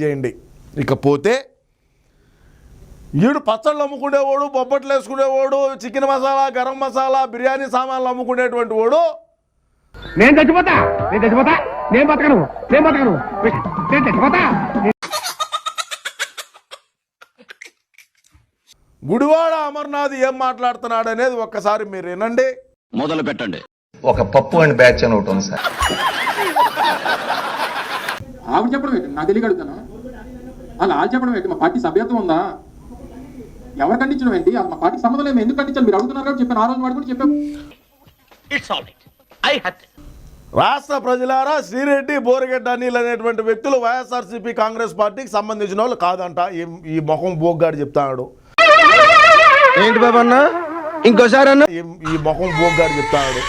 చేయండి. ఇకపోతే ఈడు పచ్చళ్ళు అమ్ముకునేవాడు, బొబ్బట్లు వేసుకునేవాడు, చికెన్ మసాలా, గరం మసాలా, బిర్యానీ సామాన్లు అమ్ముకునేటువంటి వాడు నేను చచ్చిపోతా నేను బతకను నేను చచ్చిపోతా. గుడివాడ అమర్నాథ్ ఏం మాట్లాడుతున్నాడు అనేది ఒక్కసారి మీరు వినండి, మొదలు పెట్టండి. ఒక పప్పు అండ్ బ్యాచ్ అని ఒకటి ఉంది సార్. ఆవిడ చెప్పడం ఏంటి నాకు తెలియగలుగుతాను, అలా ఆళ్ళు చెప్పడం ఏంటి? మా పార్టీ సభ్యత్వం ఉందా? ఎవరు ఖండించడం ఏంటి? మా పార్టీకి సంబంధం లేదు, ఎందుకు ఖండించాలి? మీరు అడుగుతున్నారు కాబట్టి చెప్పాను, ఆ రోజు వాడు కూడా చెప్పాను. రాష్ట్ర ప్రజలారా, శ్రీరెడ్డి, బోరిగడ్డ అనిల్ అనేటువంటి వ్యక్తులు వైఎస్ఆర్సీపీ కాంగ్రెస్ పార్టీకి సంబంధించిన వాళ్ళు కాదంట. ఈ మొహం బోగ్గాడు చెప్తాడు. ఏంటి బాబు అన్న ఇంకోసారి అన్న ఈ మొహం బోగ్గాడు చెప్తాడు.